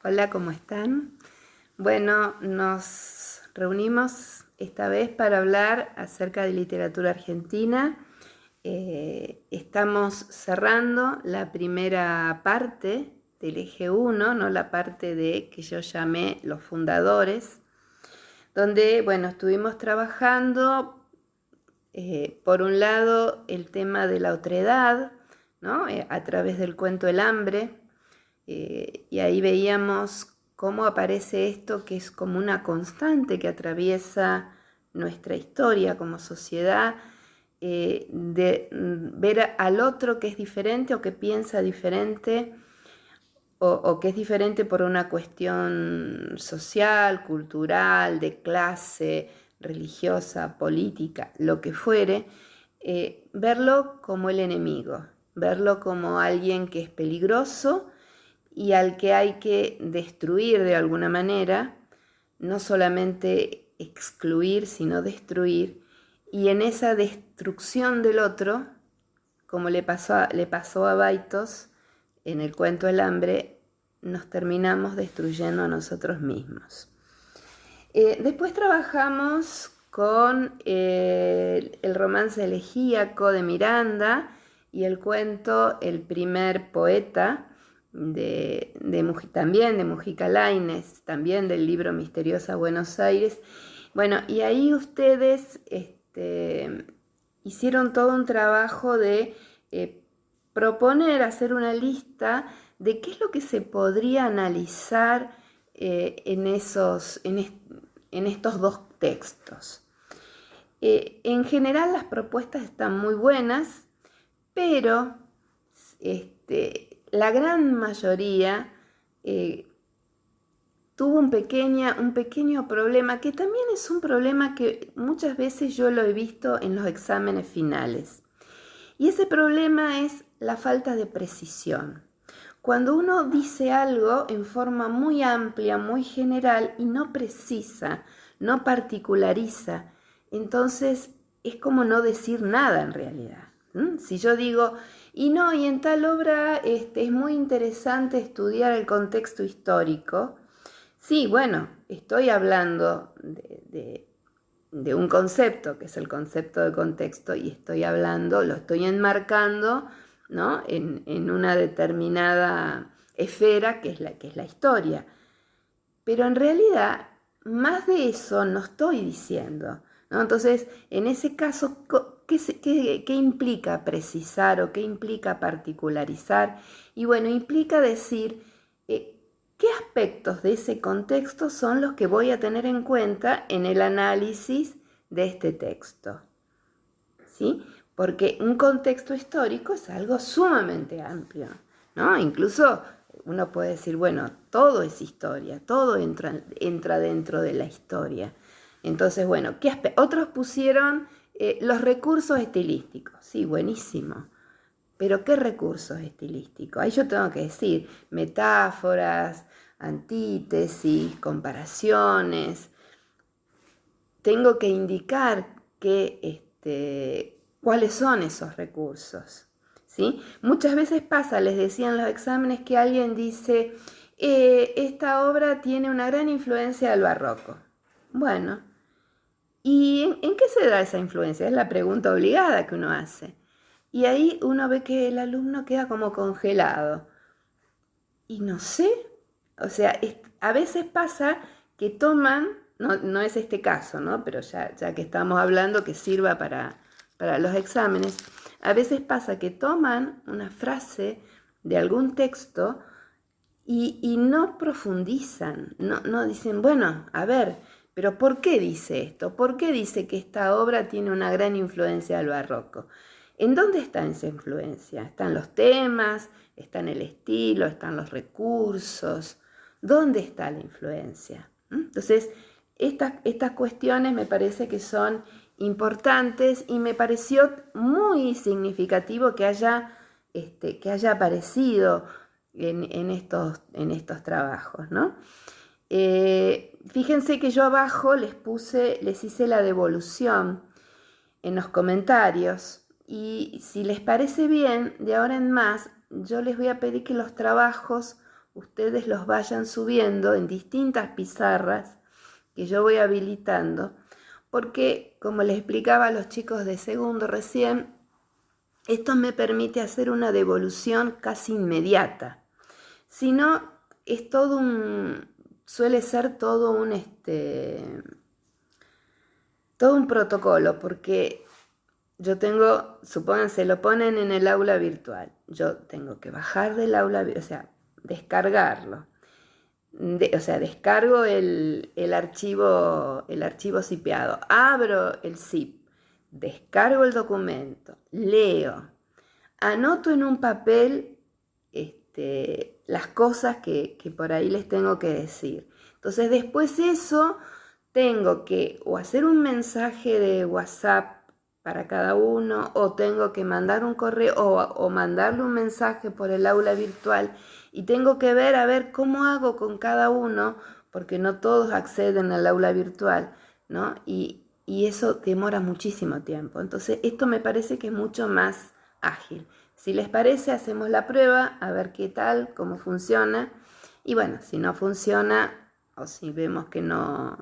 Hola, ¿cómo están? Bueno, nos reunimos esta vez para hablar acerca de literatura argentina. Estamos cerrando la primera parte del eje 1, no la parte de que yo llamé los fundadores, donde, bueno, estuvimos trabajando, por un lado, el tema de la otredad, ¿no? A través del cuento El hambre. Y ahí veíamos cómo aparece esto que es como una constante que atraviesa nuestra historia como sociedad, de ver al otro que es diferente o que piensa diferente o que es diferente por una cuestión social, cultural, de clase, religiosa, política, lo que fuere, verlo como el enemigo, verlo como alguien que es peligroso y al que hay que destruir de alguna manera, no solamente excluir, sino destruir, y en esa destrucción del otro, como le pasó a Baitos en el cuento El hambre, nos terminamos destruyendo a nosotros mismos. Después trabajamos con el romance elegíaco de Miranda y el cuento El primer poeta, también de Mujica Lainez, también del libro Misteriosa Buenos Aires. Bueno, y ahí ustedes hicieron todo un trabajo de proponer, hacer una lista de qué es lo que se podría analizar en estos dos textos. En general las propuestas están muy buenas, pero la gran mayoría tuvo un pequeño problema, que también es un problema que muchas veces yo lo he visto en los exámenes finales. Y ese problema es la falta de precisión. Cuando uno dice algo en forma muy amplia, muy general y no precisa, no particulariza, entonces es como no decir nada en realidad. Si yo digo, y en tal obra es muy interesante estudiar el contexto histórico, sí, bueno, estoy hablando de un concepto, que es el concepto de contexto, y lo estoy enmarcando, ¿no? en una determinada esfera que es la historia. Pero en realidad, más de eso no estoy diciendo, ¿no? Entonces, en ese caso, ¿qué implica precisar o qué implica particularizar? Y bueno, implica decir qué aspectos de ese contexto son los que voy a tener en cuenta en el análisis de este texto, ¿sí? Porque un contexto histórico es algo sumamente amplio, ¿no? Incluso uno puede decir, bueno, todo es historia, todo entra dentro de la historia. Entonces, bueno, otros pusieron los recursos estilísticos, sí, buenísimo. Pero ¿qué recursos estilísticos? Ahí yo tengo que decir metáforas, antítesis, comparaciones. Tengo que indicar cuáles son esos recursos, ¿sí? Muchas veces pasa, les decía en los exámenes, que alguien dice, esta obra tiene una gran influencia del barroco. Bueno, ¿y en qué se da esa influencia? Es la pregunta obligada que uno hace. Y ahí uno ve que el alumno queda como congelado. Y no sé, o sea, a veces pasa que toman, no es este caso, ¿no? Pero ya que estamos hablando que sirva para los exámenes, a veces pasa que toman una frase de algún texto y no profundizan, no dicen, bueno, a ver, pero ¿por qué dice esto? ¿Por qué dice que esta obra tiene una gran influencia del barroco? ¿En dónde está esa influencia? ¿Están los temas? ¿Está en el estilo? ¿Están los recursos? ¿Dónde está la influencia? Entonces, estas cuestiones me parece que son importantes y me pareció muy significativo que haya aparecido en estos trabajos, ¿no? Fíjense que yo abajo les hice la devolución en los comentarios, y si les parece bien, de ahora en más, yo les voy a pedir que los trabajos ustedes los vayan subiendo en distintas pizarras que yo voy habilitando, porque como les explicaba a los chicos de segundo recién, esto me permite hacer una devolución casi inmediata. Si no, es todo suele ser todo un protocolo, porque yo tengo, supónganse, lo ponen en el aula virtual. Yo tengo que bajar del aula, o sea, descargarlo. Descargo el archivo zipeado, abro el zip, descargo el documento, leo, anoto en un papel las cosas que por ahí les tengo que decir. Entonces después eso tengo que o hacer un mensaje de WhatsApp para cada uno, o tengo que mandar un correo o mandarle un mensaje por el aula virtual, y tengo que ver a ver cómo hago con cada uno, porque no todos acceden al aula virtual, ¿no? Y eso demora muchísimo tiempo. Entonces esto me parece que es mucho más ágil. Si les parece, hacemos la prueba, a ver qué tal, cómo funciona. Y bueno, si no funciona, o si vemos que no,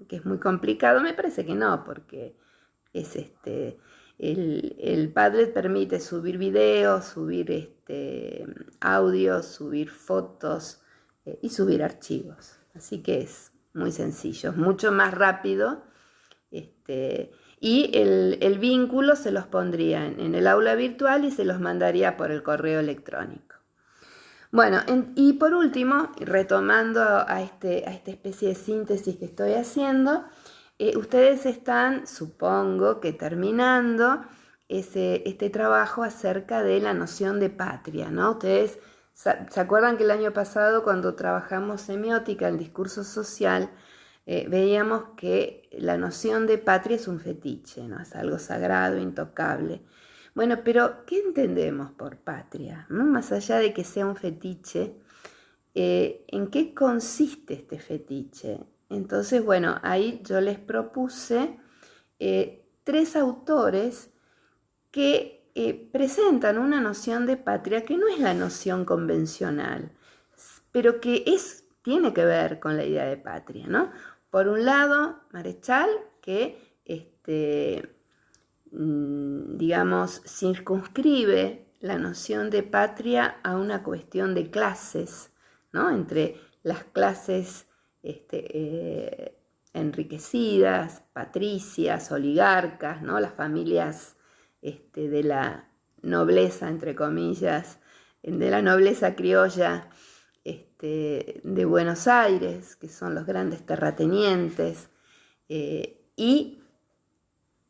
que es muy complicado, me parece que no, porque es el Padlet permite subir videos, subir audios, subir fotos y subir archivos. Así que es muy sencillo, mucho más rápido. Y el vínculo se los pondría en el aula virtual y se los mandaría por el correo electrónico. Bueno, y por último, retomando a esta especie de síntesis que estoy haciendo, ustedes están, supongo que terminando este trabajo acerca de la noción de patria, ¿no? Ustedes se acuerdan que el año pasado, cuando trabajamos semiótica, el discurso social, veíamos que la noción de patria es un fetiche, ¿no? Es algo sagrado, intocable. Bueno, pero ¿qué entendemos por patria? ¿No? Más allá de que sea un fetiche, ¿en qué consiste este fetiche? Entonces, bueno, ahí yo les propuse 3 autores que presentan una noción de patria que no es la noción convencional, pero que tiene que ver con la idea de patria, ¿no? Por un lado, Marechal, que digamos, circunscribe la noción de patria a una cuestión de clases, ¿no? Entre las clases enriquecidas, patricias, oligarcas, ¿no? Las familias de la nobleza, entre comillas, de la nobleza criolla de Buenos Aires, que son los grandes terratenientes, y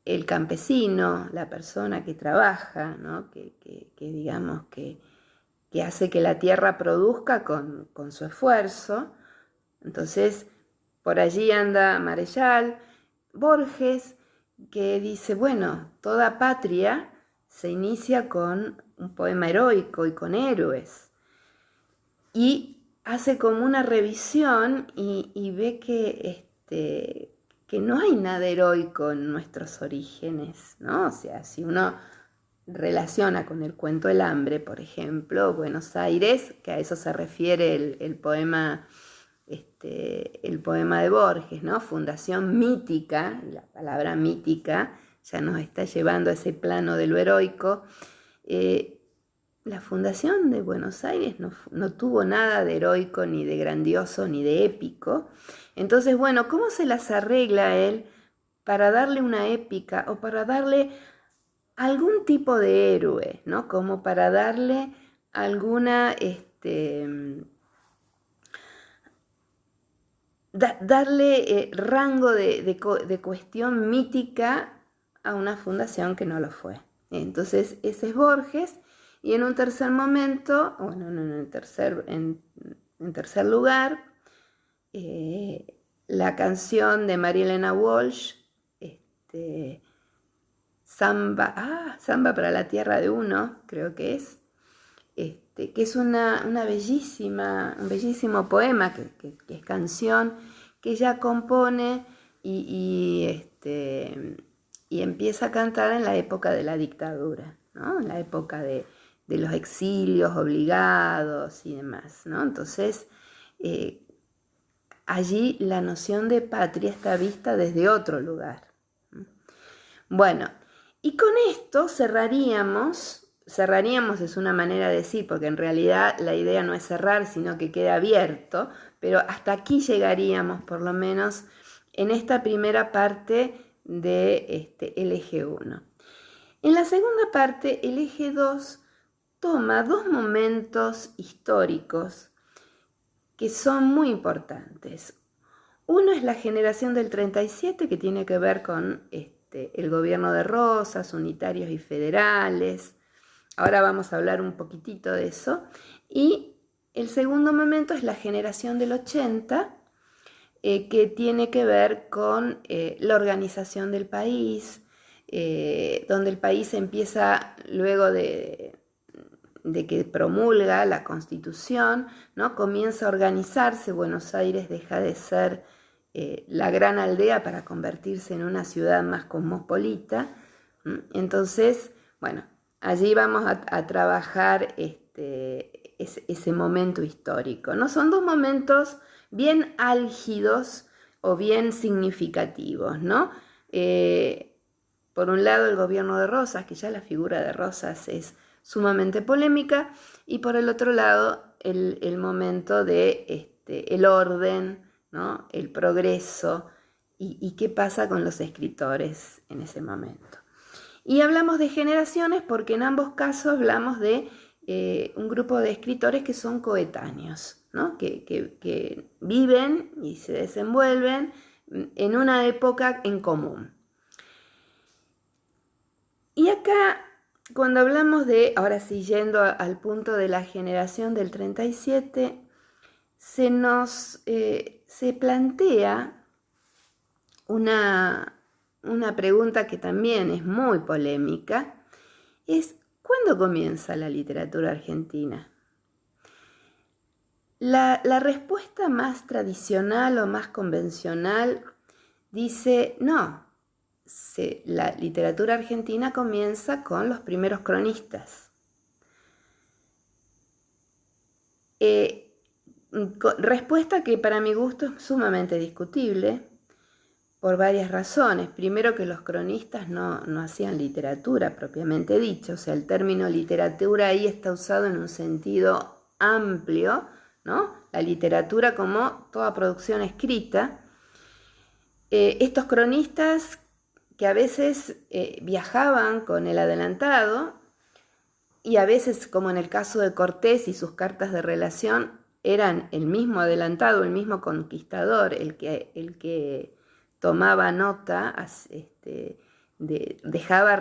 el campesino, la persona que trabaja, ¿no? que digamos que hace que la tierra produzca con su esfuerzo. Entonces, por allí anda Marechal. Borges, que dice, bueno, toda patria se inicia con un poema heroico y con héroes. Y hace como una revisión y ve que no hay nada heroico en nuestros orígenes, ¿no? O sea, si uno relaciona con el cuento El hambre, por ejemplo, Buenos Aires, que a eso se refiere el poema de Borges, ¿no? Fundación mítica, y la palabra mítica ya nos está llevando a ese plano de lo heroico. La fundación de Buenos Aires no tuvo nada de heroico, ni de grandioso, ni de épico. Entonces, bueno, ¿cómo se las arregla él para darle una épica o para darle algún tipo de héroe, ¿no? Como para darle alguna, darle rango de cuestión mítica a una fundación que no lo fue. Entonces, ese es Borges. Y en un tercer momento, bueno, en tercer lugar, la canción de María Elena Walsh, Samba para la tierra de uno, creo que es un bellísimo poema, que es canción, que ella compone y empieza a cantar en la época de la dictadura, ¿no? En la época de los exilios obligados y demás, ¿no? Entonces, allí la noción de patria está vista desde otro lugar. Bueno, y con esto cerraríamos es una manera de decir, porque en realidad la idea no es cerrar, sino que queda abierto, pero hasta aquí llegaríamos por lo menos en esta primera parte del eje 1. En la segunda parte, el eje 2 toma dos momentos históricos que son muy importantes. Uno es la generación del 37, que tiene que ver con el gobierno de Rosas, unitarios y federales. Ahora vamos a hablar un poquitito de eso. Y el segundo momento es la generación del 80, que tiene que ver con la organización del país, donde el país empieza luego de que promulga la Constitución, ¿no? Comienza a organizarse. Buenos Aires deja de ser la gran aldea para convertirse en una ciudad más cosmopolita. Entonces, bueno, allí vamos a trabajar ese momento histórico, ¿no? Son dos momentos bien álgidos o bien significativos, ¿no? Por un lado, el gobierno de Rosas, que ya la figura de Rosas es sumamente polémica, y por el otro lado, el momento de el orden, ¿no? El progreso, y qué pasa con los escritores en ese momento. Y hablamos de generaciones porque en ambos casos hablamos de un grupo de escritores que son coetáneos, ¿no? que viven y se desenvuelven en una época en común. Y acá, cuando hablamos de, ahora sí yendo al punto de la generación del 37, se plantea una pregunta que también es muy polémica, es ¿cuándo comienza la literatura argentina? La respuesta más tradicional o más convencional dice no, la literatura argentina comienza con los primeros cronistas. Respuesta que para mi gusto es sumamente discutible por varias razones. Primero, que los cronistas no hacían literatura propiamente dicha, o sea, el término literatura ahí está usado en un sentido amplio, ¿no? La literatura como toda producción escrita. Estos cronistas que a veces viajaban con el adelantado, y a veces, como en el caso de Cortés y sus cartas de relación, eran el mismo adelantado, el mismo conquistador, el que tomaba nota, dejaba